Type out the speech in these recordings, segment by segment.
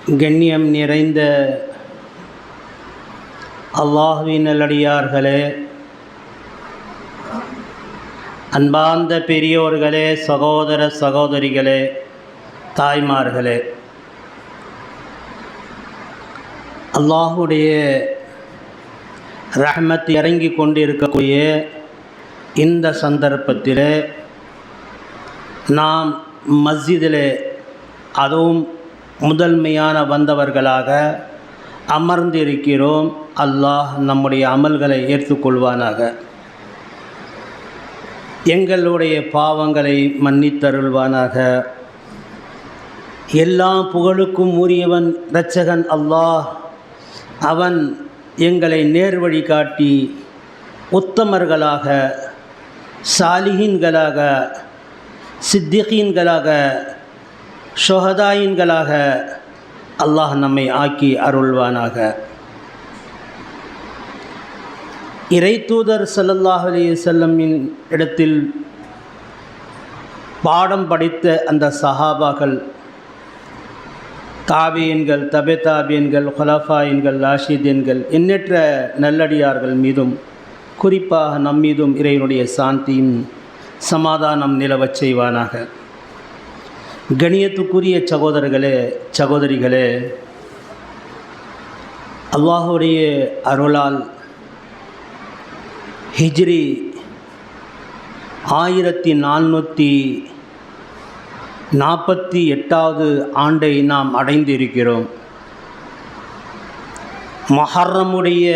கண்ணியம் நிறைந்த அல்லாஹ்வின் நல்லடியார்களே, அன்பார்ந்த பெரியோர்களே, சகோதர சகோதரிகளே, தாய்மார்களே, அல்லாஹுடைய ரஹ்மத் இறங்கி கொண்டிருக்கக்கூடிய இந்த சந்தர்ப்பத்தில் நாம் மஸ்ஜிதில் அதுவும் முதன்மையான வந்தவர்களாக அமர்ந்திருக்கிறோம். அல்லாஹ் நம்முடைய அமல்களை ஏற்றுக்கொள்வானாக. எங்களுடைய பாவங்களை மன்னித்தருள்வானாக. எல்லா புகழுக்கும் உரியவன் இரட்சகன் அல்லாஹ். அவன் எங்களை நேர்வழி காட்டி உத்தமர்களாக, சாலிஹீன்களாக, சித்திகீன்களாக, ஷுஹதாயின்களாக அல்லாஹ் நம்மை ஆக்கி அருள்வானாக. இறை தூதர் ஸல்லல்லாஹு அலைஹி வஸல்லமின் இடத்தில் பாடம் படித்த அந்த சஹாபாக்கள், தாபியன்கள், தபே தாபியன்கள், ஹுலஃபாயின்கள், ராஷிதீன்கள், எண்ணற்ற நல்லடியார்கள் மீதும் குறிப்பாக நம் மீதும் இறைவனுடைய சாந்தியும் சமாதானம் நிலவச் செய்வானாக. கணியத்துக்குரிய சகோதரர்களே, சகோதரிகளே, அல்லாஹுடைய அருளால் ஹிஜ்ரி 1448வது ஆண்டை நாம் அடைந்திருக்கிறோம். முஹர்ரமுடைய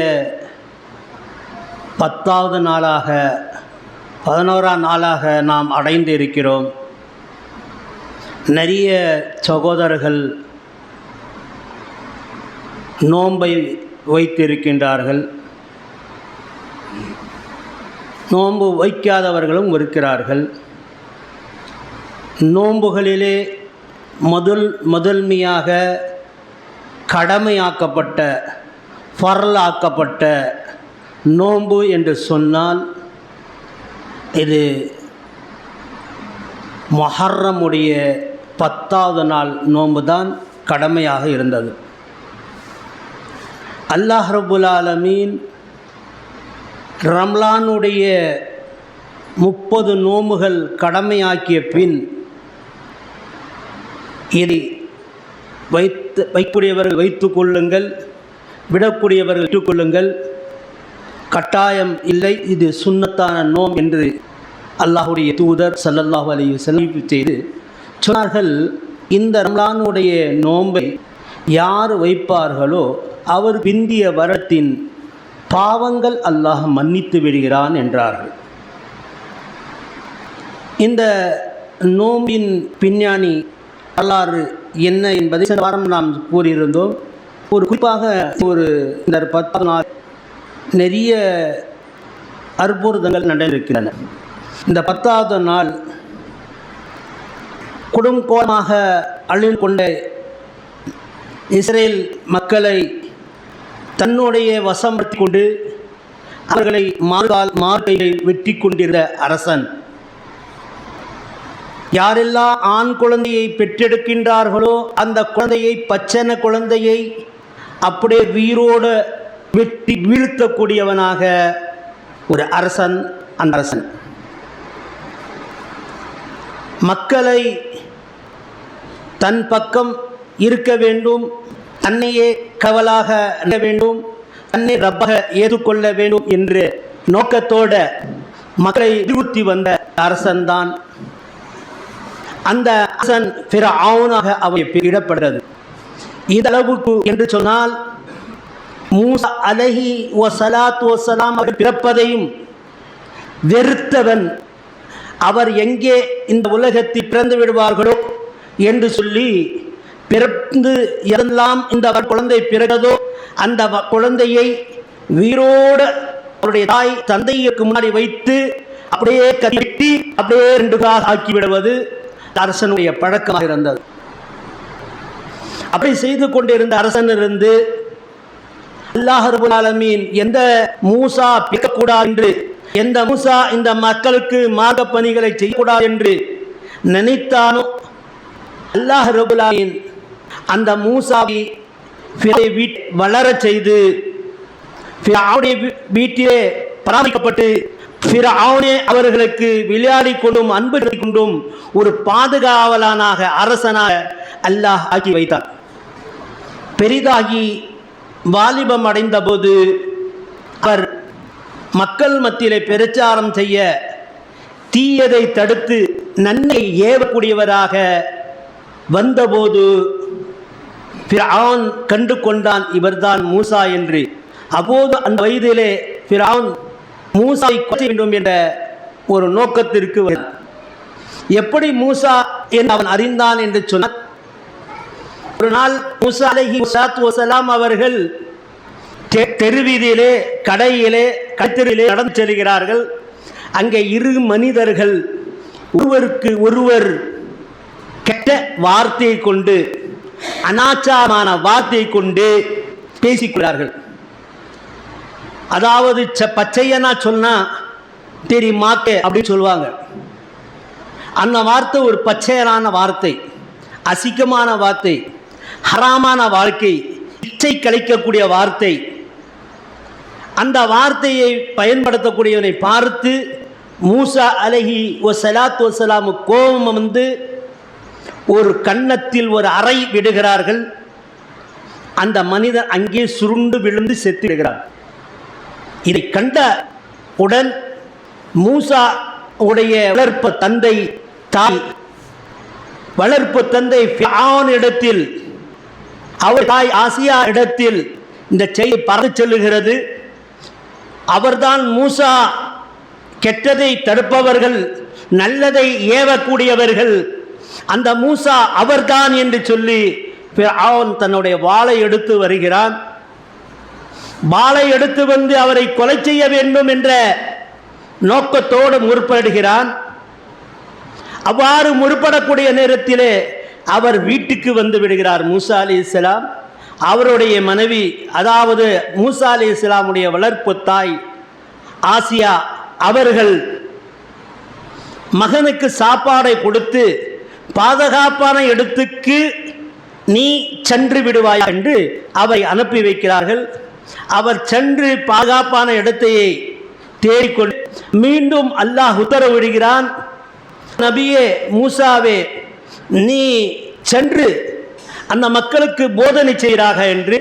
10வது நாளாக, 11ஆம் நாளாக நாம் அடைந்திருக்கிறோம். நிறைய சகோதரர்கள் நோன்பை வைத்திருக்கின்றார்கள், நோன்பு வைக்காதவர்களும் இருக்கிறார்கள். நோன்புகளிலே முதன்மையாக கடமையாக்கப்பட்ட, ஃபர்லாக்கப்பட்ட நோன்பு என்று சொன்னால் இது முஹர்ரமுடைய 10வது நாள் நோன்பு தான் கடமையாக இருந்தது. அல்லாஹ் ரப்புல் ஆலமீன் ரம்லானுடைய 30 நோன்புகள் கடமையாக்கிய பின் இதை வைக்கக்கூடியவர்கள் வைத்துக் கொள்ளுங்கள், விடக்கூடியவர்கள் விட்டுக்கொள்ளுங்கள், கட்டாயம் இல்லை, இது சுன்னத்தான நோன்பு என்று அல்லாஹுடைய தூதர் ஸல்லல்லாஹு அலைஹி வஸல்லம் செய்து சொன்னார்கள். இந்த ரம்லானுடைய நோன்பை யார் வைப்பார்களோ அவர் பிந்திய வருடத்தின் பாவங்கள் அல்லாஹ் மன்னித்து விடுகிறான் என்றார்கள். இந்த நோம்பின் பின்னணி வரலாறு என்ன என்பதை சென்ற வாரம் நாம் கூறியிருந்தோம். குறிப்பாக இந்த 10 நாள் நிறைய அற்புதங்கள் நடந்திருக்கின்றன. இந்த 10வது நாள் குடும்பமாக அழிந்து கொண்ட இஸ்ரேல் மக்களை தன்னுடைய வசப்படுத்தி கொண்டு அவர்களை மார்க்கையை வெற்றி கொண்டிருந்த அரசன், யாரெல்லாம் ஆண் குழந்தையை பெற்றெடுக்கின்றார்களோ அந்த குழந்தையை, பச்சன குழந்தையை அப்படியே உயிரோடு வெட்டி வீழ்த்தக்கூடியவனாக ஒரு அரசன். அந்த அரசன் மக்களை தன் பக்கம் இருக்க வேண்டும், தன்னையே கவலாக வேண்டும், தன்னை ரப்பாக ஏற்றுக்கொள்ள வேண்டும் என்ற நோக்கத்தோட மக்களை அறிவுறுத்தி வந்த அரசன்தான் அந்த அரசன் ஃபிரௌனாக அவன் இடப்படுகிறது. இதளவுக்கு என்று சொன்னால் மூசா அலைஹி வஸலாத்து வஸலாம் அவர் பிறப்பதையும் வெறுத்தவன், அவர் எங்கே இந்த உலகத்தில் பிறந்து விடுவார்களோ என்று சொல்லி பிறந்து எல்லாம் இந்த குழந்தை பிறந்ததோ அந்த குழந்தையை உயிரோடு அவருடைய தாய் தந்தைக்கு முன்னாடி வைத்து அப்படியே கட்டி அப்படியே 2 ஆக்கிவிடுவது அரசனுடைய பழக்கமாக இருந்தது. அப்படி செய்து கொண்டிருந்த அரசனிலிருந்து அல்லாஹ் ரப்புல் ஆலமீன் எந்த மூசா பிறக்கக்கூடாது என்று, எந்த மூசா இந்த மக்களுக்கு மார்க்க பணிகளை செய்யக்கூடாது என்று நினைத்தானோ அல்லாஹ் ரப்புல் ஆலமீன் அந்த மூசாவை வளரச் செய்து ஃபிரௌனுடைய வீட்டிலே பராமரிக்கப்பட்டு ஃபிரௌனே அவர்களுக்கு விளையாடி கொண்டும் அன்பு கொண்டும் ஒரு பாதுகாவலனாக அரசனாக அல்லாஹ் ஆக்கி வைத்தார். பெரிதாகி வாலிபம் அடைந்த போது அவர் மக்கள் மத்தியிலே பிரச்சாரம் செய்ய தீயதை தடுத்து நன்மை ஏவக்கூடியவராக வந்தபோது ஃபிரௌன் கண்டு கொண்டான் இவர்தான் மூசா என்று. அப்போது அந்த வயதிலே ஃபிரௌன் மூசாவை கொல்ல வேண்டும் என்ற ஒரு நோக்கத்திற்கு எப்படி மூசா என்று அவன் அறிந்தான் என்று சொன்னார். ஒரு நாள் மூசா அலைஹிஸ்ஸலாத்து வஸலாம் அவர்கள் தெருவீதியிலே கடைத்தெருவிலே நடந்து செல்கிறார்கள். அங்கே இரு மனிதர்கள் ஒருவருக்கு ஒருவர் கெட்ட வார்த்தையை கொண்டு அனாச்சாரமான வார்த்தையை கொண்டு பேசிக்கிறார்கள். அதாவது பச்சையனா சொன்னா தெரியுமாக்கே அப்படின்னு சொல்லுவாங்க. அந்த வார்த்தை ஒரு பச்சையனான வார்த்தை, அசிங்கமான வார்த்தை, ஹராமான வாழ்க்கை, இச்சை கழிக்கக்கூடிய வார்த்தை. அந்த வார்த்தையை பயன்படுத்தக்கூடியவனை பார்த்து மூசா அலைஹிஸ்ஸலாத்து வஸலாம் கோபம் வந்து ஒரு கன்னத்தில் ஒரு அறை விடுகிறார்கள். அந்த மனிதன் அங்கே சுருண்டு விழுந்து செத்து விடுகிறார். இதை கண்ட உடன் மூசா உடைய வளர்ப்பு தந்தை ஃபிரௌன் இடத்தில், அவர் தாய் ஆசியா இடத்தில் இந்த செய்தி பறந்து செல்லுகிறது. அவர்தான் மூசா கெட்டதை தடுப்பவர்கள், நல்லதை ஏவக்கூடியவர்கள், அந்த மூசா அவர்தான் என்று சொல்லி ஃபிரௌன் தன்னுடைய வாளை எடுத்து வருகிறான். வாளை எடுத்து வந்து அவரை கொலை செய்ய வேண்டும் என்ற நோக்கத்தோடு முற்படுகிறான். அவ்வாறு முற்படக்கூடிய நேரத்திலே அவர் வீட்டுக்கு வந்து விடுகிறார். மூசா அலைஹிஸ்ஸலாம் அவருடைய மனைவி, அதாவது மூசா அலைஹிஸ்ஸலாமுடைய வளர்ப்பு தாய் ஆசியா அவர்கள் மகனுக்கு சாப்பாடை கொடுத்து பாதுகாப்பான இடத்துக்கு நீ சென்று விடுவாய் என்று அவரை அனுப்பி வைக்கிறார்கள். அவர் சென்று பாதுகாப்பான இடத்தையே தேடிக்கொண்டு மீண்டும் அல்லாஹ் உத்தரவிடுகிறான், நபியே மூசாவே நீ சென்று அந்த மக்களுக்கு போதனை செய்கிறாக என்று.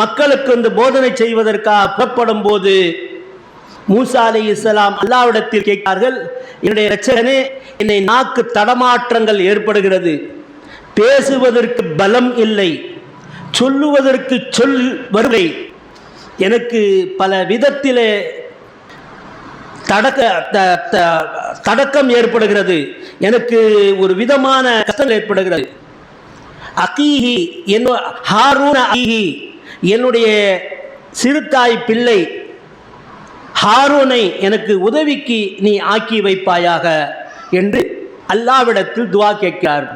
மக்களுக்கு அந்த போதனை செய்வதற்காக புறப்படும் போது மூசா அலைஹிஸ்ஸலாம் அல்லாஹ்விடத்தில் கேட்கிறார்கள், என்னுடைய இரட்சகனே, என்னை நாக்கு தடமாற்றங்கள் ஏற்படுகிறது, பேசுவதற்கு பலம் இல்லை, சொல்லுவதற்கு சொல் வருகை, எனக்கு பல விதத்திலே தடக்கம் ஏற்படுகிறது, எனக்கு ஒரு விதமான கஷ்டம் ஏற்படுகிறது. அகீஹி ஹாரூன் அகீஹி, என்னுடைய சிறுதாய் பிள்ளை ஹாரூனை எனக்கு உதவிக்கு நீ ஆக்கி வைப்பாயாக என்று அல்லாஹ்விடத்தில் துஆ கேட்கிறார்.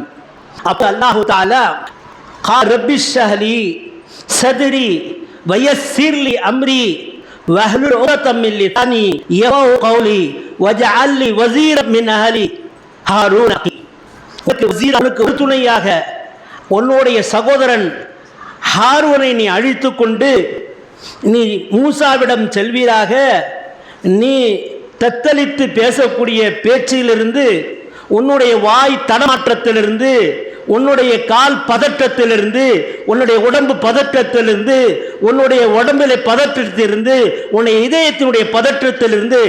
அப்ப அல்லாஹ் தஆலா ரப்பி ஷ்ரஹ்லி சத்ரி வயஸ்ஸிர் லி அம்ரி வஹ்லுல் உக்தம் மின் லிசானி யஃகஹு கௌலி வஜஅல் லி வஸீரன் மின் அஹ்லி ஹாரூன் அவனுக்கு ஒரு துணையாக உன்னுடைய சகோதரன் ஹாரூனை நீ அழித்து கொண்டு நீ மூசாவிடம் செல்வீராக. நீ தத்தளித்து பேசக்கூடிய பேச்சிலிருந்து, உன்னுடைய வாய் தடமாற்றத்திலிருந்து, உன்னுடைய கால் பதற்றத்திலிருந்து, உன்னுடைய உடம்பு பதற்றத்திலிருந்து, உன்னுடைய உடம்பிலே பதற்றத்திலிருந்து, உன்னுடைய இதயத்தினுடைய பதற்றத்திலிருந்து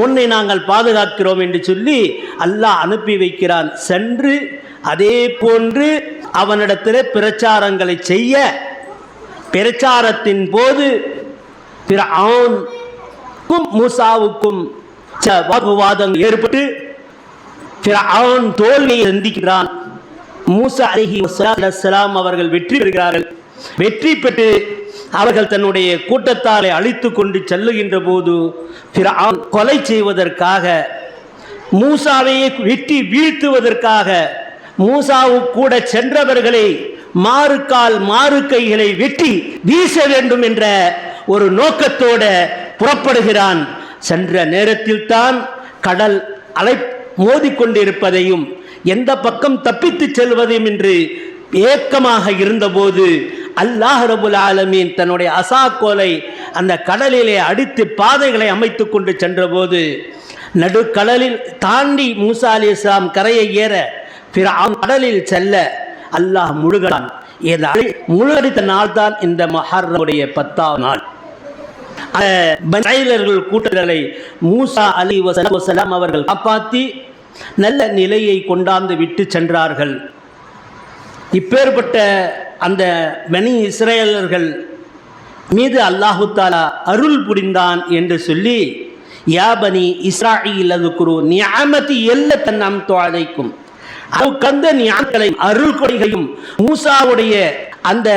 உன்னை நாங்கள் பாதுகாக்கிறோம் என்று சொல்லி அல்லாஹ் அனுப்பி வைக்கிறான். சென்று அதே போன்று அவனிடத்திலே பிரச்சாரங்களை செய்ய, பிரச்சாரத்தின் போது ஃபிரௌனுக்கும் மூசாவுக்கும் வாக்குவாதம் ஏற்பட்டு ஃபிரௌன் தோல்வியை சந்திக்கிறான். மூசா அலைஹிஸ்ஸலாம் அவர்கள் வெற்றி பெறுகிறார்கள். வெற்றி பெற்று அவர்கள் தன்னுடைய கூட்டத்தாரை அழித்து கொண்டு செல்லுகின்ற போது ஃபிரௌன் கொலை செய்வதற்காக, மூசாவையே வெட்டி வீழ்த்துவதற்காக மூசாவுக்கு கூட சென்றவர்களை மாறுகால் மாறு கைகளை வெட்டி வீச வேண்டும் என்ற ஒரு நோக்கத்தோட புறப்படுகிறான். சென்ற நேரத்தில் தான் கடல் அலை மோதிக்கொண்டிருப்பதையும் எந்த பக்கம் தப்பித்து செல்வதையும் என்று ஏக்கமாக இருந்தபோது அல்லாஹ் ரபுல் ஆலமீன் தன்னுடைய அசாக்கோலை அந்த கடலிலே அடித்து பாதைகளை அமைத்து கொண்டு சென்றபோது நடுக்கடலில் தாண்டி மூசா அலைஹிஸ்ஸலாம் கரையை ஏற ஃபிரௌன் கடலில் செல்ல அல்லாஹ் முழுகலான். முழுகடித்த நாள் தான் இந்த முஹர்ரமுடைய 10ஆம் நாள். பனீ கூட்டங்களை மூசா அலைஹிஸ்ஸலாம் அவர்கள் காப்பாற்றி நல்ல நிலையை கொண்டாந்து விட்டு சென்றார்கள். இப்பேற்பட்ட அந்த பனீ இஸ்ரவேலர்கள் மீது அல்லாஹு தஆலா அருள் புரிந்தான் என்று சொல்லி யா பனி இஸ்ராயீல் அஸ்குரு நிஅமதி அல்லதி அன்அம்து அலைக்கும், கந்த நியாமங்களையும் அருள் கொடைகளையும் மூசாவுடைய அந்த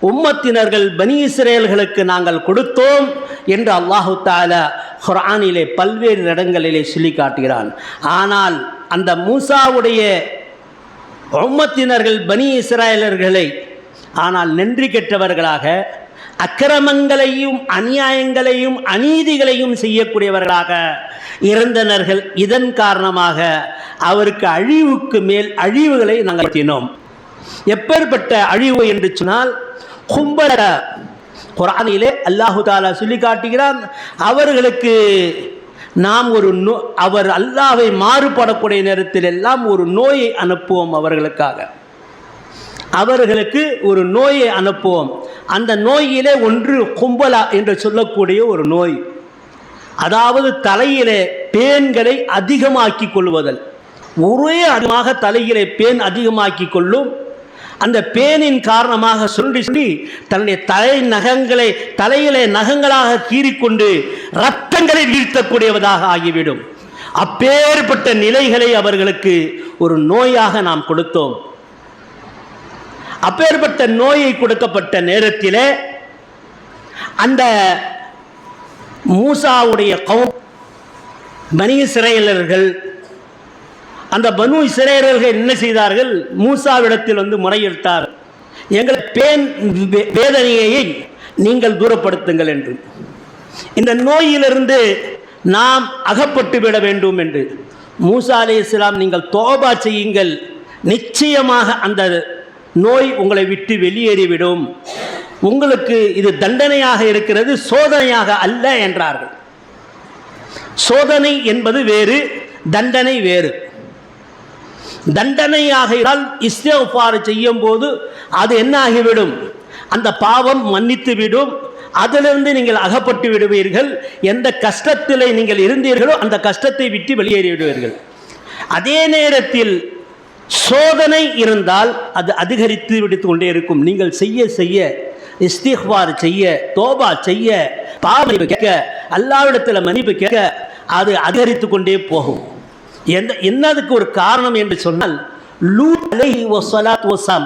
உம்மத்தினர்கள் பனி இஸ்ரவேல்களுக்கு நாங்கள் கொடுத்தோம் என்று அல்லாஹு தஆலா குர்ஆனிலே பல்வேறு இடங்களிலே சொல்லி காட்டுகிறான். ஆனால் அந்த மூசாவுடைய உம்மத்தினர்கள் பனி இஸ்ரவேலர்களை ஆனால் நன்றி கெட்டவர்களாக அக்கிரமங்களையும் அநியாயங்களையும் அநீதிகளையும் செய்யக்கூடியவர்களாக இருந்தனர்கள். இதன் காரணமாக அவருக்கு அழிவுக்கு மேல் அழிவுகளை நாங்கள் நடத்தினோம். எப்பேற்பட்ட அழிவு என்று சொன்னால் கும்பல குர்ஆனிலே அல்லாஹு தஆலா சொல்லி காட்டுகிறான். அவர்களுக்கு நாம் அவர் அல்லாஹ்வை மாறுபடக்கூடிய நேரத்தில் எல்லாம் ஒரு நோயை அனுப்புவோம். அவர்களுக்கு ஒரு நோயை அனுப்புவோம். அந்த நோயிலே ஒன்று கும்பலா என்று சொல்லக்கூடிய ஒரு நோய், அதாவது தலையிலே பேன்களை அதிகமாக்கி கொள்வதல். ஒரே அதிகமாக தலையிலே பேன் அதிகமாக்கி கொள்ளும். அந்த பேனின் காரணமாக சுண்டி தன்னுடைய தலையிலே நகங்களாக கீறிக்கொண்டு இரத்தங்களை வீழ்த்தக்கூடியவதாக ஆகிவிடும். அப்பேற்பட்ட நிலைகளை அவர்களுக்கு ஒரு நோயாக நாம் கொடுத்தோம். அப்பேற்பட்ட நோயை கொடுக்கப்பட்ட நேரத்திலே அந்த மூசாவுடைய பனி இஸ்ரவேலர்கள் அந்த பனு இஸ்ரவேலர்கள் என்ன செய்தார்கள்? மூசாவிடத்தில் முறையிட்டார், எங்கள் பேன் வேதனையை நீங்கள் தூரப்படுத்துங்கள் என்று, இந்த நோயிலிருந்து நாம் அகப்பட்டு விட வேண்டும் என்று. மூசா அலைஹிஸ்ஸலாம் நீங்கள் தௌபா செய்யுங்கள், நிச்சயமாக அந்த நோய் உங்களை விட்டு வெளியேறிவிடும், உங்களுக்கு இது தண்டனையாக இருக்கிறது, சோதனையாக அல்ல என்றார்கள். சோதனை என்பது வேறு, தண்டனை வேறு. தண்டனையாக இருந்தால் இஸ்திக்ஃபார் செய்யும் போது அது என்ன ஆகிவிடும்? அந்த பாவம் மன்னித்து விடும், அதிலிருந்து நீங்கள் அகப்பட்டு விடுவீர்கள். எந்த கஷ்டத்தில் நீங்கள் இருந்தீர்களோ அந்த கஷ்டத்தை விட்டு வெளியேறி விடுவீர்கள். அதே நேரத்தில் சோதனை இருந்தால் அது அதிகரித்து விடுத்து கொண்டே இருக்கும். நீங்கள் செய்ய செய்ய இஸ்திக்ஃபார் செய்ய, தௌபா செய்ய, பாவம் கேட்க, அல்லாஹ்விடத்தில் மன்னிப்பு கேட்க அது அதிகரித்து கொண்டே போகும். என்னதுக்கு ஒரு காரணம் என்று சொன்னால் லூத் அலைஹி வஸலாத்து வஸலாம்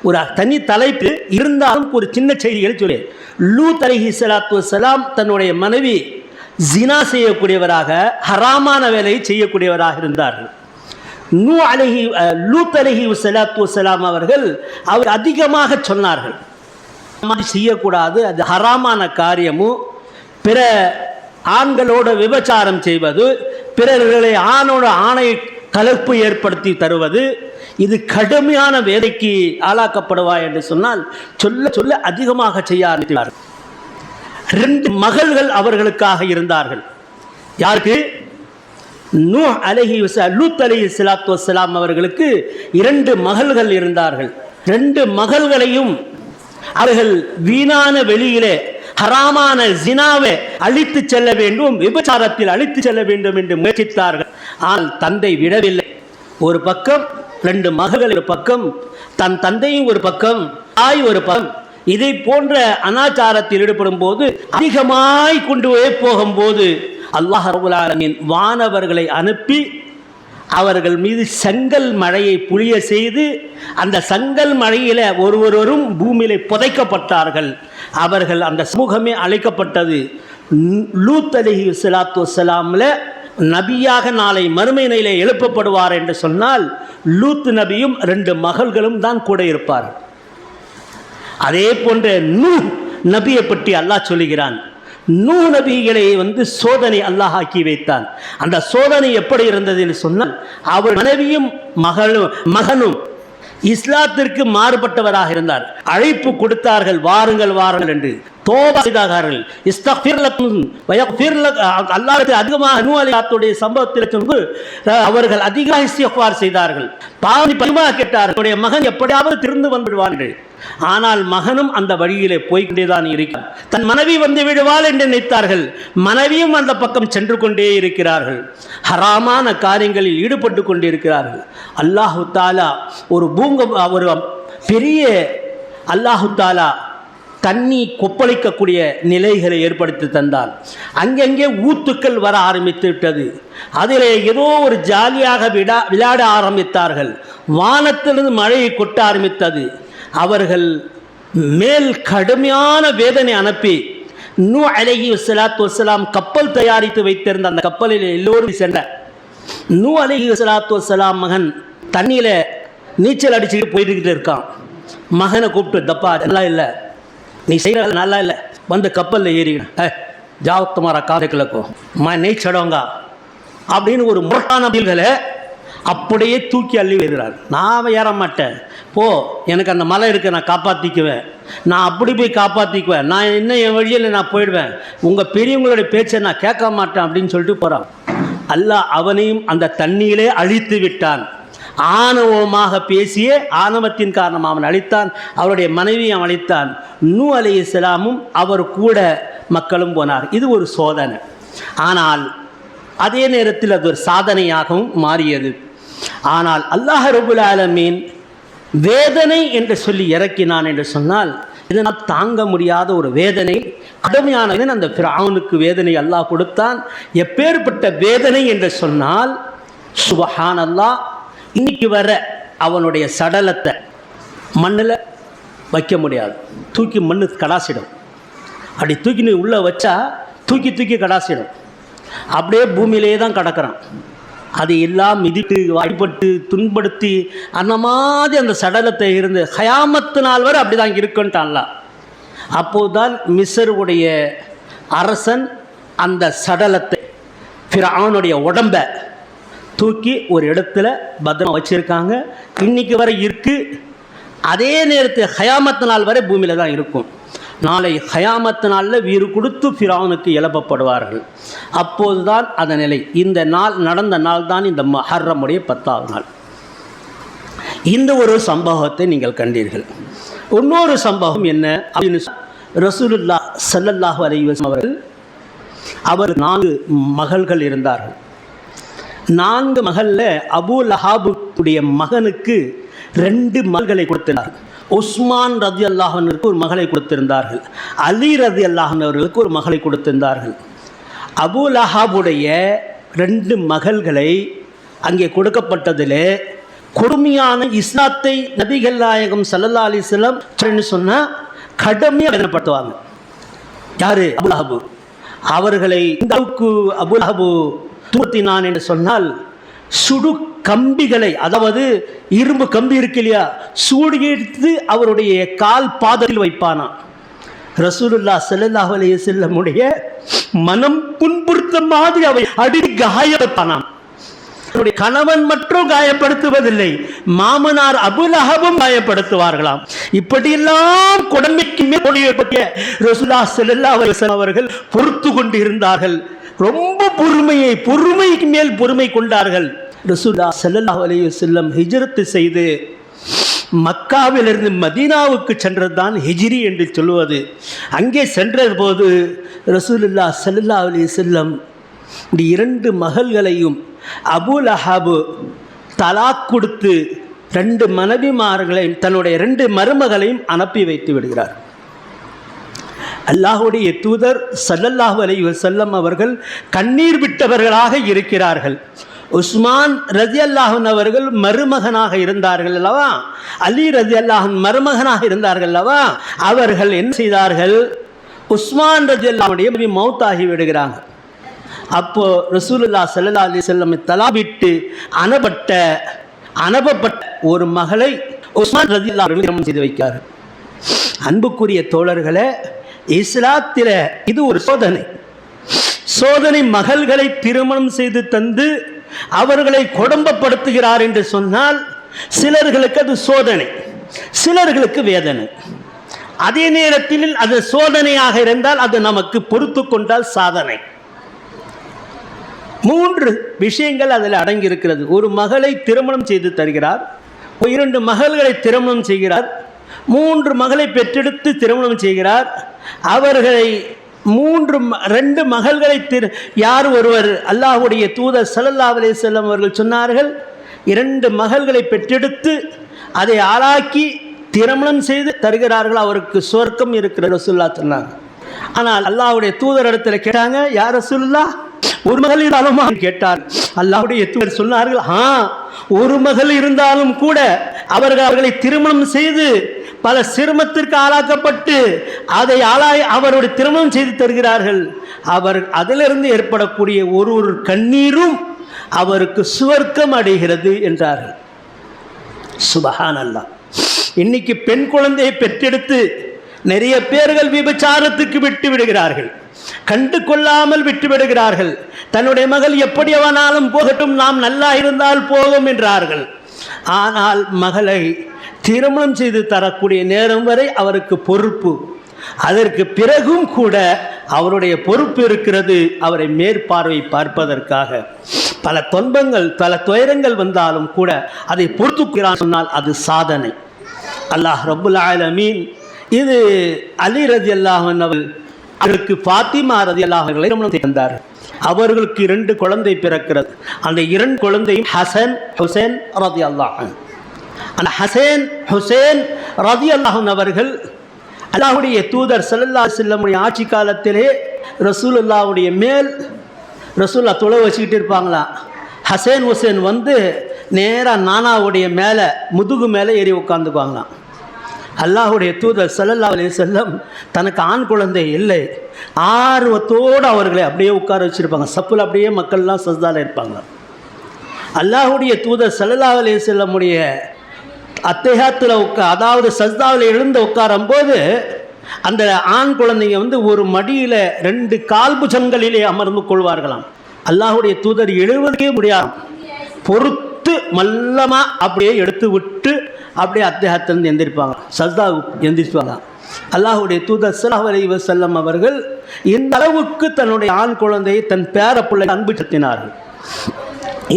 ஒரு தனி தலைப்பு இருந்தாலும் ஒரு சின்ன செய்திகள் சொல்லி. லூத் அலைஹி ஸலாத்து வஸலாம் தன்னுடைய மனைவி ஜினா செய்யக்கூடியவராக, ஹராமான வேலையை செய்யக்கூடியவராக இருந்தார்கள். லூத் அலைஹி ஸலாத்து வஸலாம் அவர்கள் அதிகமாக சொன்னார்கள், செய்யக்கூடாது, அது ஹராமான காரியமும், பிற ஆண்களோட விபச்சாரம் செய்வது, பிறர்களை ஆணோட ஆணை கலப்பு ஏற்படுத்தி தருவது, இது கடுமையான வேலைக்கு ஆளாக்கப்படுவாய் என்று சொன்னால் சொல்ல சொல்ல அதிகமாக செய்ய ஆரம்பித்தார்கள். 2 மகள்கள் அவர்களுக்காக இருந்தார்கள். யாருக்கு? லூத் அலைஹி ஸலாத்து வஸலாம் அவர்களுக்கு 2 மகள்கள் இருந்தார்கள். 2 மகள்களையும் அவர்கள் வீணான வெளியிலே ஹராமான ஜினாவை அழித்து செல்ல வேண்டும், விபச்சாரத்தில் அழித்து செல்ல வேண்டும் என்று முயற்சித்தார்கள். ஆனால் தந்தை விடவில்லை. ஒரு பக்கம் 2 மகள்கள் ஒரு பக்கம், தன் தந்தையும் ஒரு பக்கம், தாய் ஒரு பக்கம். இதை போன்ற அனாச்சாரத்தில் ஈடுபடும் போது அதிகமாய் கொண்டு போகும்போது அல்லாஹ் ரப்பல் ஆலமீன் வானவர்களை அனுப்பி அவர்கள் மீது செங்கல் மழையை பொழிய செய்து அந்த செங்கல் மழையில ஒருவரும் பூமியிலே புதைக்கப்பட்டார்கள். அவர்கள் அந்த சமூகமே அழைக்கப்பட்டது. லூத் அலைஹி ஸலாத்து வஸலாம்ல நபியாக நாளை மறுமை நிலையிலே எழுப்பப்படுவார் என்று சொன்னால் லூத் நபியும் 2 மகள்களும் தான் கூட இருப்பார். அதே போன்ற நூஹ் நபியை பற்றி அல்லாஹ் சொல்லுகிறான். நூஹ் நபிகளை சோதனை அல்லாஹ் ஆக்கி வைத்தான். அந்த சோதனை எப்படி இருந்தது என்று சொன்னால் அவர் மனைவியும் மகனும் இஸ்லாத்திற்கு மாறுபட்டவராக இருந்தார். அழைப்பு கொடுத்தார்கள், வாருங்கள் வாருங்கள் என்று. தோபா செய்தார்கள். இஸ்தக்ஃபிர் லக்கும் வயக்ஃபிர் லக், அல்லாஹ்வுக்கு அதிகமாக நூஹ் அலைஹிஸ்ஸலாத்துடைய சம்பவத்தில் சொன்று அவர்கள் அதிகமாக இஸ்திக்ஃபார் செய்தார்கள். பாவமாக கேட்டார்கள், அவருடைய மகன் எப்படியாவது திருந்து வந்துவிடுவான் என்று. ஆனால் மகனும் அந்த வழியிலே போய்கொண்டேதான் இருக்கிறார். தன் மனைவி வந்து விடுவாள் என்று நினைத்தார்கள். மனைவியும் அந்த பக்கம் சென்று கொண்டே இருக்கிறார்கள். ஹராமான காரியங்களில் ஈடுபட்டு கொண்டிருக்கிறார்கள். அல்லாஹு தாலா ஒரு பெரிய அல்லாஹு தாலா தண்ணி கொப்பளிக்கக்கூடிய நிலைகளை ஏற்படுத்தி தந்தால் அங்கங்கே ஊத்துக்கள் வர ஆரம்பித்து விட்டது. அதில் ஏதோ ஒரு ஜாலியாக விளையாட ஆரம்பித்தார்கள். வானத்திலிருந்து மழையை கொட்ட ஆரம்பித்தது. அவர்கள் மேல் கடுமையான வேதனை அனுப்பி நூஹ் அலைஹிஸ்ஸலாத்து வஸ்ஸலாம் கப்பல் தயாரித்து வைத்திருந்த அந்த கப்பலில் எல்லோரும் சென்ற நூஹ் அலைஹிஸ்ஸலாத்து வஸ்ஸலாம் மகன் தண்ணியில் நீச்சல் அடிச்சுக்கிட்டு போயிட்டு இருக்கான். மகனை கூப்பிட்டு, தப்பா நல்லா இல்லை, நீ செய்கிற நல்லா இல்லை, வந்து கப்பலில் ஏறிக்கிற ஜாவ் துமாரா காதை கிழக்கும் நீ சடோங்கா அப்படின்னு ஒரு முரட்டான பில்களை அப்படியே தூக்கி அள்ளி வருகிறார். நான் ஏற மாட்டேன், போ, எனக்கு அந்த மலை இருக்குது, நான் காப்பாற்றிக்குவேன், நான் அப்படி போய் காப்பாற்றிக்குவேன், நான் இன்னும் என் வழியில் நான் போயிடுவேன், உங்கள் பெரியவங்களுடைய பேச்சை நான் கேட்க மாட்டேன் அப்படின்னு சொல்லிட்டு போகிறான். அல்லாஹ் அவனையும் அந்த தண்ணியிலே அழித்து விட்டான். ஆணவமாக பேசிய ஆணவத்தின் காரணமாக அவன் அழித்தான். அவருடைய மனைவியை அவன் அழித்தான். நூஹ் அலைஹிஸ்ஸலாமும் அவர் கூட மக்களும் போனார். இது ஒரு சோதனை. ஆனால் அதே நேரத்தில் அது ஒரு சாதனையாகவும் மாறியது. ஆனால் அல்லாஹ் ரப்புல் ஆலமீன் வேதனை என்று சொல்லி இறக்கினான் என்று சொன்னால் இதனால் தாங்க முடியாத ஒரு வேதனை, கடுமையான அந்த ஃபிரௌனுக்கு வேதனை அல்லாஹ் கொடுத்தான். எப்பேற்பட்ட வேதனை என்று சொன்னால் சுப்ஹானல்லாஹ், இன்னைக்கு வர அவனுடைய சடலத்தை மண்ணில் வைக்க முடியாது, தூக்கி மண்ணு கடாசிடும். அப்படி தூக்கி நீ உள்ளே வச்சா தூக்கி கடாசிடும். அப்படியே பூமியிலே தான் கிடக்கிறான். அது எல்லாம் மிதித்து வாய்ப்பட்டு துன்படுத்தி அந்த மாதிரி அந்த சடலத்தை இருந்து கயாமத்து நாள் வரை அப்படி தான் இருக்குன்ட்டான்ல. அப்போதுதான் மிஸ்ருடைய அரசன் அந்த சடலத்தை, ஃபிரௌனுடைய உடம்பை தூக்கி ஒரு இடத்துல பத்திரமா வச்சுருக்காங்க. இன்றைக்கி வரை இருக்குது. அதே நேரத்தில் கயாமத்து நாள் வரை பூமியில் தான் இருக்கும். நாளை கயாமத்து நாளில் வீறு கொடுத்து ஃபிரௌனுக்கு எழுப்பப்படுவார்கள். அப்போது தான் அந்த நிலை. இந்த நாள் நடந்த நாள் தான் இந்த முஹர்ரமுடைய 10வது நாள். இந்த ஒரு சம்பவத்தை நீங்கள் கண்டீர்கள். இன்னொரு சம்பவம் என்ன அப்படின்னு, ரசூலுல்லாஹ் ஸல்லல்லாஹு அலைஹி வஸல்லம் அவர் 4 மகள்கள் இருந்தார்கள். 4 மகளில் அபூ லஹாபுடைய மகனுக்கு 2 மகள்களை கொடுத்திருந்தார்கள். உஸ்மான் ரலியல்லாஹு அன்ஹுவுக்கு ஒரு மகளை கொடுத்திருந்தார்கள். அலி ரலியல்லாஹு அன்ஹு அவர்களுக்கு ஒரு மகளை கொடுத்திருந்தார்கள். அபூ லஹாபுடைய 2 மகள்களை அங்கே கொடுக்கப்பட்டதில் கொடுமையான இஸ்லாத்தை நபிகள் நாயகம் ஸல்லல்லாஹு அலைஹி வஸல்லம் சொன்னால் கடுமையாக வேதனைப்படுத்துவாங்க. யார்? அபூ லஹாபு. அவர்களை இந்த அளவுக்கு அபூ லஹாபு துரத்தினான் என்று சொன்னால் சுடு கம்பிகளை, அதாவது இரும்பு கம்பி இருக்கு இல்லையா, சூடு எடுத்து அவருடைய கால் பாதத்தில் வைப்பானான். ரசூலுல்லாஹ் ஸல்லல்லாஹு அலைஹி வஸல்லமுடைய மனம் புண்படுத்த மாதிரி அவை அடி காயப்படுத்தானான். அவருடைய கணவன் மட்டும் காயப்படுத்துவதில்லை, மாமனார் அபூ லஹபும் காயப்படுத்துவார்களாம். இப்படியெல்லாம் கொடுமைக்கு மேல் கொடுமைப்பட்ட ரசூலுல்லாஹ் ஸல்லல்லாஹு அலைஹி வஸல்லம் அவர்கள் பொறுத்து கொண்டு இருந்தார்கள். ரொம்ப பொறுமைக்கு மேல் பொறுமை கொண்டார்கள். ரசூலுல்லாஹ் ஸல்லல்லாஹு அலைஹி வஸல்லம் ஹிஜ்ரத் செய்து மக்காவிலிருந்து மதீனாவுக்கு சென்றது தான் ஹிஜ்ரி என்று சொல்வது. அங்கே சென்ற போது ரசூலுல்லாஹ் ஸல்லல்லாஹு அலைஹி வஸல்லம் 2 மகள்களையும் அபூ லஹாபு தலாக் கொடுத்து 2 மனைவிமார்களையும் தன்னுடைய 2 மருமகளையும் அனுப்பி வைத்து விடுகிறார். அல்லாஹ்வுடைய தூதர் ஸல்லல்லாஹு அலைஹி வஸல்லம் அவர்கள் கண்ணீர் விட்டவர்களாக இருக்கிறார்கள். உஸ்மான் ரலியல்லாஹு அன்ஹு அவர்கள் மருமகனாக இருந்தார்கள் அல்லவா, அலி ரலியல்லாஹு அன்ஹு மருமகனாக இருந்தார்கள் அல்லவா, அவர்கள் என்ன செய்தார்கள்? உஸ்மான் ரலியல்லாஹு அன்ஹு மௌத்தாகி விடுகிறாங்க. அப்போ ரசூலுல்லாஹ் ஸல்லல்லாஹு அலைஹி வஸல்லம் தலாவிட்டு அனுப்பப்பட்ட ஒரு மகளை உஸ்மான் ரலியல்லாஹு அன்ஹு திருமணம் செய்து வைக்கிறார். அன்புக்குரிய தோழர்களே, இஸ்லாத்தில் இது ஒரு சோதனை. மகள்களை திருமணம் செய்து தந்து அவர்களை கொடுமைப்படுத்துகிறார் என்று சொன்னால் சிலர்களுக்கு அது சோதனை, சிலர்களுக்கு வேதனை. அதே நேரத்தில் அது சோதனையாக இருந்தால் அது நமக்கு பொறுத்து கொண்டால் சாதனை. 3 விஷயங்கள் அதில் அடங்கி இருக்கிறது. ஒரு மகளை திருமணம் செய்து தருகிறார், 2 மகள்களை திருமணம் செய்கிறார், 3 மகளை பெற்றெடுத்து திருமணம் செய்கிறார். அவர்களை 2 மகள்களை யார் ஒருவர் அல்லாஹ்வுடைய தூதர் ஸல்லல்லாஹு அலைஹி வஸல்லம் அவர்கள் சொன்னார்கள், 2 மகள்களை பெற்றெடுத்து அதை ஆளாக்கி திருமணம் செய்து தருகிறார்கள், அவருக்கு சொர்க்கம் இருக்கிற ரசூலுல்லாஹ் சொன்னாங்க. ஆனால் அல்லாஹ்வுடைய தூதர் இடத்துல கேட்டாங்க, யார் ரசூலுல்லாஹ், ஒரு மகள் இருந்தாலுமா கேட்டார். அல்லாஹ்வுடைய தூதர் சொன்னார்கள், ஒரு மகள் இருந்தாலும் கூட அவர்களை திருமணம் செய்து பல சிரமத்திற்கு ஆளாக்கப்பட்டு அதை அவருடைய திருமணம் செய்து தருகிறார்கள். அவர் அதிலிருந்து ஏற்படக்கூடிய ஒரு கண்ணீரும் அவருக்கு சுவர்க்கம் அடைகிறது என்றார்கள். சுபஹானல்லாஹ். இன்னைக்கு பெண் குழந்தையை பெற்றெடுத்து நிறைய பேர்கள் விபச்சாரத்துக்கு விட்டு விடுகிறார்கள், கண்டு கொள்ளாமல் விட்டு விடுகிறார்கள். தன்னுடைய மகள் எப்படி அவனாலும் போகட்டும், நாம் நல்லா இருந்தால் போகும் என்றார்கள். ஆனால் மகளை திருமணம் செய்து தரக்கூடிய நேரம் வரை அவருக்கு பொறுப்பு, அதற்கு பிறகும் கூட அவருடைய பொறுப்பு இருக்கிறது. அவரை மேற்பார்வை பார்ப்பதற்காக பல துன்பங்கள் பல துயரங்கள் வந்தாலும் கூட அதை பொறுத்துக்கிறான் சொன்னால் அது சாதனை. அல்லாஹ் ரப்புல் ஆலமீன் இது அலி ரலியல்லாஹு அன்ஹு அவருக்கு ஃபாத்திமா ரலியல்லாஹு அன்ஹா திருமணம் செய்தார். அவர்களுக்கு 2 குழந்தை பிறக்கிறது. அந்த 2 குழந்தையும் ஹசன் ஹுசைன் ரலியல்லாஹு அன்ஹு. அந்த ஹசன் ஹுசைன் ரலியல்லாஹு அன்ஹு அவர்கள் அல்லாஹ்வுடைய தூதர் ஸல்லல்லாஹு அலைஹி வஸல்லம் ஆட்சி காலத்திலே ரசூலுல்லாஹ்வுடைய மேல் ரசூலுல்லாஹ் தொலை வச்சுக்கிட்டு இருப்பாங்களா. ஹசன் ஹுசைன் வந்து நேராக நானாவுடைய மேலே முதுகு மேலே ஏறி உட்காந்துக்குவாங்களாம். அல்லாஹ்வுடைய தூதர் ஸல்லல்லாஹு அலைஹி வஸல்லம் தனக்கு ஆண் குழந்தை இல்லை, ஆர்வத்தோடு அவர்களை அப்படியே உட்கார வச்சுருப்பாங்க. சப்புல அப்படியே மக்கள்லாம் சஜ்தால இருப்பாங்க. அல்லாஹ்வுடைய தூதர் ஸல்லல்லாஹு அலைஹி வஸல்லமுடைய அத்தஹியாத்துல அதாவது சஜ்தாவில் எழுந்து உட்காரும்போது அந்த ஆண் குழந்தைங்க வந்து ஒரு மடியில் 2 கால்புஜங்களிலே அமர்ந்து கொள்வார்களாம். அல்லாஹ்வுடைய தூதர் எழுவதற்கே முடியாது, பொறுத்து மல்லமா அப்படியே எடுத்து விட்டு அப்படியே அத்தஹியாத்திலிருந்து எந்திரிப்பாங்க, சஜ்தா எந்திரிப்பாங்க. அல்லாஹ்வுடைய தூதர் ஸல்லல்லாஹு அலைஹி வஸல்லம் அவர்கள் இந்த அளவுக்கு தன்னுடைய ஆண் குழந்தையை தன் பேர பிள்ளை அன்பு செலுத்தினார்கள்.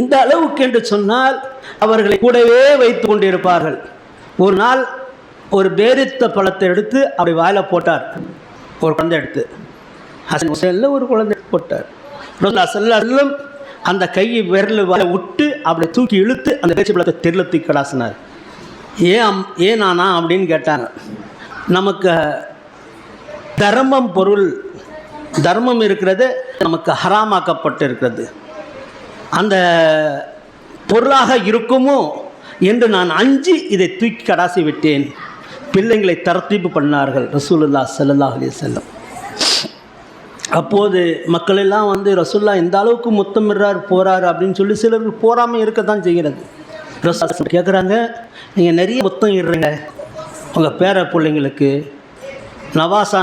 இந்த அளவுக்கு என்று சொன்னால் அவர்களை கூடவே வைத்து கொண்டிருப்பார்கள். ஒரு நாள் ஒரு பேரித்த பழத்தை எடுத்து அப்படி வாயில போட்டார். ஒரு குழந்தை எடுத்து ஹசன் ஹுசைனில் ஒரு குழந்தை போட்டார். ரசூலுல்லாஹ் ஸல்லல்லாஹு அலைஹி வஸல்லம் அந்த கையை விரல் வாயில விட்டு அப்படி தூக்கி இழுத்து அந்த பேச்சு பழத்தை தெருல தூக்கி கடாசினார். ஏன் நானா அப்படின்னு கேட்டாங்க. நமக்கு தர்மம் இருக்கிறது நமக்கு ஹராமாக்கப்பட்டு இருக்கிறது, அந்த பொருளாக இருக்குமோ என்று நான் அஞ்சி இதை தூக்கி கடாசி விட்டேன். பிள்ளைங்களை தரத்தீப்பு பண்ணார்கள் ரசூலுல்லாஹ் ஸல்லல்லாஹு அலைஹி வஸல்லம். அப்போது மக்கள் எல்லாம் வந்து ரசூலுல்லாஹ் இந்த அளவுக்கு முத்தமிடுறார் போகிறார் அப்படின்னு சொல்லி சிலருக்கு போராமல் இருக்க தான் செய்கிறது. ரசூலுல்லாஹ் கேட்குறாங்க, நீங்கள் நிறைய முத்தம் இடுறீங்க உங்கள் பேர பிள்ளைங்களுக்கு,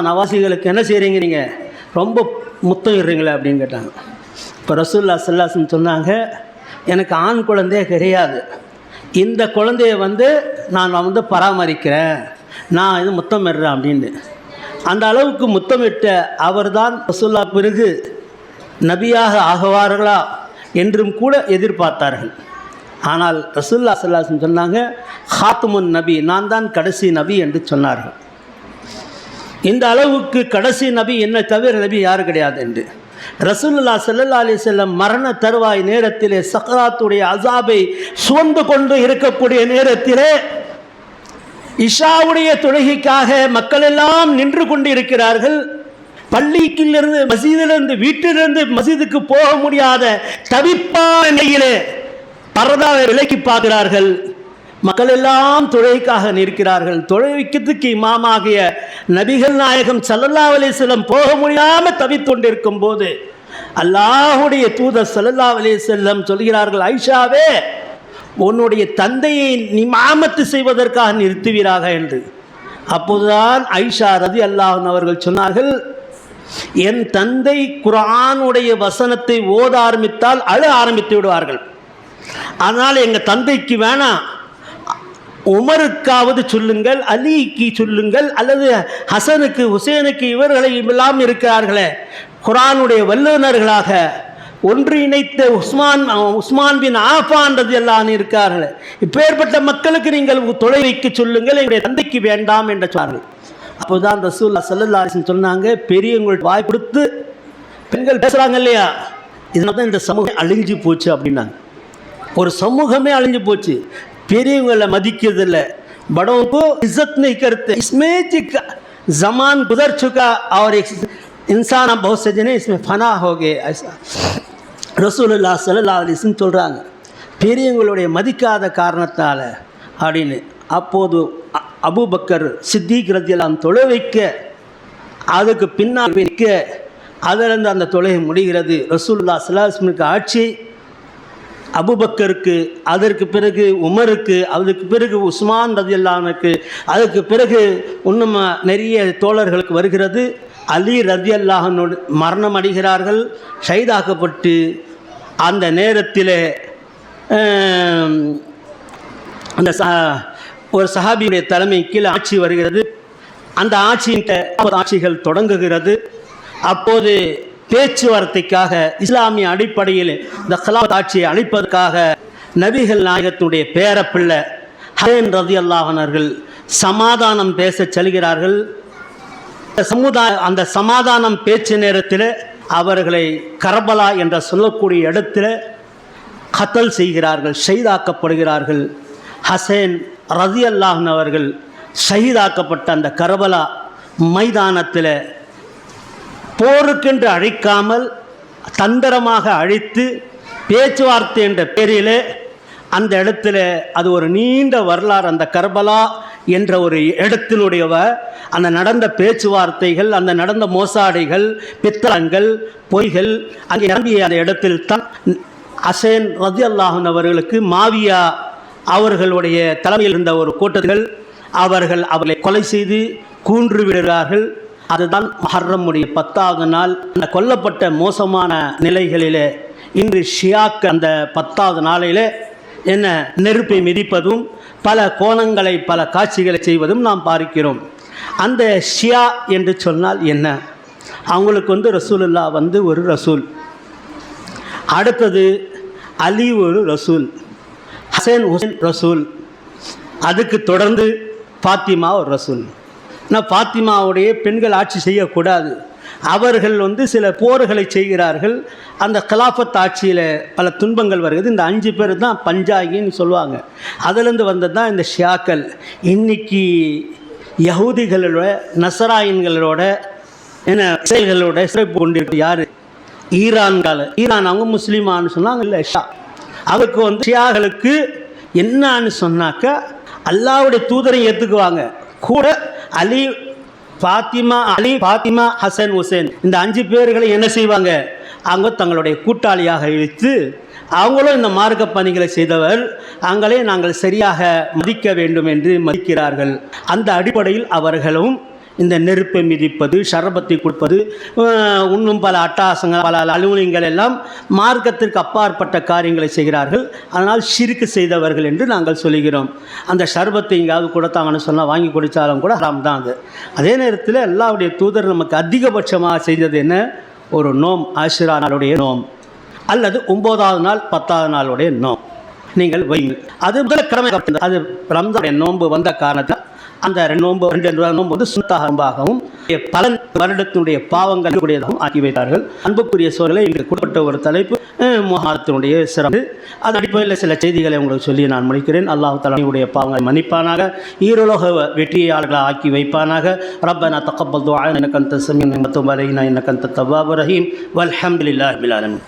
நவாசிகளுக்கு என்ன செய்கிறீங்க, நீங்கள் ரொம்ப முத்தம் இடுறீங்களே அப்படின்னு கேட்டாங்க. இப்போ ரசூலுல்லாஹ் ஸல்லல்லாஹு அலைஹி வஸல்லம் சொன்னாங்க, எனக்கு ஆண் குழந்தையே கிடையாது, இந்த குழந்தைய வந்து நான் வந்து பராமரிக்கிறேன், நான் இது முத்தமிடுறேன் அப்படின்னு. அந்த அளவுக்கு முத்தமிட்ட அவர் தான் ரசூலுல்லாஹ் பிறகு நபியாக ஆகுவார்களா என்றும் கூட எதிர்பார்த்தார்கள். ஆனால் ரசூலுல்லாஹ் ஸல்லல்லாஹு அலைஹி வஸல்லம் சொன்னாங்க, ஹாத்தமுன் நபி, நான் தான் கடைசி நபி என்று சொன்னார்கள். இந்த அளவுக்கு கடைசி நபி என்னை தவிர நபி யாரும் கிடையாது என்று. ரசூலுல்லாஹ் ஸல்லல்லாஹு அலைஹி வஸல்லம் மரண தருவாய் நேரத்திலே சக்ராத்துடைய அஸாபை சுமந்து கொண்டு இருக்கக்கூடிய நேரத்திலே இஷாவுடைய தொழுகைக்காக மக்கள் எல்லாம் நின்று கொண்டு இருக்கிறார்கள். பள்ளியிலிருந்து மசீதிலிருந்து வீட்டிலிருந்து மசீதுக்கு போக முடியாத தவிப்பான நிலையிலே பரதாவை விலக்கி பார்க்கிறார்கள். மக்கள் எல்லாம் தொழுகைக்காக நிற்கிறார்கள். தொழுகைக்கு இமாமாகிய நபிகள் நாயகம் ஸல்லல்லாஹு அலைஹி வஸல்லம் போக முடியாமல் தவித்து கொண்டிருக்கும் போது அல்லாஹ்வுடைய தூதர் ஸல்லல்லாஹு அலைஹி வஸல்லம் சொல்கிறார்கள், ஆயிஷாவே, உன்னுடைய தந்தையை இமாமத்து செய்வதற்காக நிறுத்துவீராக என்று. அப்போதுதான் ஆயிஷா ரலியல்லாஹு அன்ஹா அவர்கள் சொன்னார்கள், என் தந்தை குர்ஆனுடைய வசனத்தை ஓத ஆரம்பித்தால் அழ ஆரம்பித்து விடுவார்கள், அதனால் எங்கள் தந்தைக்கு வேணாம், உமருக்காவது சொல்லுங்கள், அலிக்கு சொல்லுங்கள், அல்லது ஹசனுக்கு ஹுசேனுக்கு இவர்களை எல்லாம் இருக்கிறார்களே குர்ஆனுடைய வல்லுநர்களாக ஒன்றிணைத்த உஸ்மான் பின் ஆஃபான் ரலியல்லாஹு இருக்கார்கள். இப்பேற்பட்ட மக்களுக்கு நீங்கள் தொலை வைக்க சொல்லுங்கள், எங்களுடைய தந்தைக்கு வேண்டாம் என்று சொன்னார்கள். அப்போதான் ரசூலுல்லாஹி ஸல்லல்லாஹு அலைஹி வஸல்லம் சொன்னாங்க, பெரியவங்களுக்கு வாய் கொடுத்து பெண்கள் பேசுகிறாங்க இல்லையா, இதனால தான் இந்த சமூகம் அழிஞ்சு போச்சு அப்படின்னாங்க. ஒரு சமூகமே அழிஞ்சு போச்சு, பெரியவங்களை மதிக்கிறதில்லை. बड़ों को इज्जत नहीं करते, इसमें जमान गुजर चुका और इंसान अब बहुत से जने इसमें फना हो गए. ऐसा ரசூலுல்லாஹி ஸல்லல்லாஹு அலைஹி வஸல்லம் சொல்கிறாங்க, பெரியவங்களுடைய மதிக்காத காரணத்தால் அப்படின்னு. அப்போது அபூபக்கர் சித்திக் ரலியல்லாஹு அன்ஹு தொலை வைக்க, அதுக்கு பின்னால் வைக்க, அதிலிருந்து அந்த தொழுகை முடிகிறது. ரசூலுல்லாஹி ஸல்லல்லாஹு அலைஹி வஸல்லம் ஆட்சி அபூபக்கருக்கு, அதற்கு பிறகு உமருக்கு, அதற்கு பிறகு உஸ்மான் ரலியல்லாஹு அன்ஹுக்கு, அதுக்கு பிறகு இன்னும் நிறைய தோழர்களுக்கு வருகிறது. அலி ரலியல்லாஹு அன்ஹு மரணம் அடைகிறார்கள், ஷஹீதாக்கப்பட்டு. அந்த நேரத்தில் அந்த ஒரு சஹாபியுடைய தலைமை கீழே ஆட்சி வருகிறது. அந்த ஆட்சிகள் தொடங்குகிறது. அப்போது பேச்சுவார்த்தைக்காக இஸ்லாமிய அடிப்படையில் இந்த கலாஃபத் ஆட்சியை அளிப்பதற்காக நபிகள் நாயகத்துடைய பேரப்பிள்ளை ஹசன் ரலியல்லாஹு அன்ஹு அவர்கள் சமாதானம் பேச செல்கிறார்கள். அந்த சமாதானம் பேச்சு நேரத்தில் அவர்களை கர்பலா என்ற சொல்லக்கூடிய இடத்துல கத்தல் செய்கிறார்கள், ஷஹீதாக்கப்படுகிறார்கள். ஹசன் ரலியல்லாஹு அன்ஹு அவர்கள் ஷஹீதாக்கப்பட்ட அந்த கர்பலா மைதானத்தில் போருக்கென்று அழைக்காமல் தந்திரமாக அழைத்து பேச்சுவார்த்தை என்ற பேரில் அந்த இடத்துல அது ஒரு நீண்ட வரலாறு. அந்த கர்பலா என்ற ஒரு இடத்தினுடைய அந்த நடந்த பேச்சுவார்த்தைகள், அந்த நடந்த மோசாடைகள், பித்தளங்கள், பொய்கள் அங்கே நிரம்பிய அந்த இடத்தில் தான் ஹசன் ரலியல்லாஹு அன்ஹு அவர்களுக்கு மாவியா அவர்களுடைய தலைமையில் இருந்த ஒரு கூட்டத்தில் அவர்களை கொலை செய்து கூன்று விடுகிறார்கள். அதுதான் முஹர்ரமுடைய 10வது நாள். அந்த கொல்லப்பட்ட மோசமான நிலைகளிலே இன்று ஷியாக்கள் அந்த 10வது நாளிலே என்ன நெருப்பை மிதிப்பதும் பல கோணங்களை பல காட்சிகளை செய்வதும் நாம் பார்க்கிறோம். அந்த ஷியா என்று சொன்னால் என்ன? அவங்களுக்கு ரசூலுல்லாஹ் ஒரு ரசூல், அடுத்தது அலி ஒரு ரசூல், ஹசன் ஹுசைன் ரசூல், அதுக்கு தொடர்ந்து ஃபாத்திமா ஒரு ரசூல். நான் ஃபாத்திமாவுடைய பெண்கள் ஆட்சி செய்யக்கூடாது, அவர்கள் சில போர்களை செய்கிறார்கள். அந்த கலாஃபத் ஆட்சியில் பல துன்பங்கள் வருகிறது. இந்த 5 பேர் தான் பஞ்சாகின்னு சொல்லுவாங்க. அதிலேருந்து வந்தது தான் இந்த ஷியாக்கள். இன்றைக்கி யஹூதிகளோட நசராயின்களோட என்ன செயல்களோட சிறப்பு கொண்டிருக்கு. யார்? ஈரான் அவங்க முஸ்லீமானு சொன்னாங்க. இல்லை, ஷா அவருக்கு ஷியாக்களுக்கு என்னான்னு சொன்னாக்கா அல்லாஹ்வுடைய தூதரை ஏற்றுக்குவாங்க. கூட அலி ஃபாத்திமா ஹசன் ஹுசைன் இந்த 5 பேர்களை என்ன செய்வாங்க? அவங்க தங்களுடைய கூட்டாளியாக இழுத்து அவங்களும் இந்த மார்க்க பணிகளை செய்தவர், அவங்களே நாங்கள் சரியாக மதிக்க வேண்டும் என்று மதிக்கிறார்கள். அந்த அடிப்படையில் அவர்களும் இந்த நெருப்பை மிதிப்பது, ஷரபத்தை கொடுப்பது, இன்னும் பல அட்டாசங்கள், பல அலுவலகங்கள் எல்லாம் மார்க்கத்திற்கு அப்பாற்பட்ட காரியங்களை செய்கிறார்கள். அதனால் ஷிர்க் செய்தவர்கள் என்று நாங்கள் சொல்கிறோம். அந்த ஷர்பத்தை எங்கேயாவது கொடுத்தாங்கன்னு சொன்னால் வாங்கி குடித்தாலும் கூட ஹராம் தான் அது. அதே நேரத்தில் அல்லாஹ்வுடைய தூதர் நமக்கு அதிகபட்சமாக செய்தது என்ன? ஒரு நோம், ஆஷிரா நாளுடைய நோம், அல்லது 9வது நாள் 10வது நாளுடைய நோம் நீங்கள் வையுங்கள். அது முதல் கடமை. அது ரம்ஜானுடைய நோன்பு வந்த காரணத்தில் அந்த 2 நோன்பு சுன்னத்தாக நோம்பாகவும் பலன் வருடத்தினுடைய பாவங்கள் கூடியதாகவும் ஆக்கி வைத்தார்கள். அன்புக்குரிய சோழலை இங்கு குறிப்பிட்ட ஒரு தலைப்பு முஹர்ரத்தினுடைய சிறப்பு. அதன் அடிப்படையில் சில செய்திகளை உங்களுக்கு சொல்லி நான் முடிக்கிறேன். அல்லாஹ் தஆலாவுடைய பாவங்களை மன்னிப்பானாக, ஈருலக வெற்றியாளர்களை ஆக்கி வைப்பானாக. ரப்பனா தக்கப்பல் துஆ இன்னக அன்த ஸமீஉ வ துப் அலைனா இன்னக அன்த தவ்வாபுர் ரஹீம் வல்ஹம்துலில்லாஹி ரப்பில் ஆலமீன்.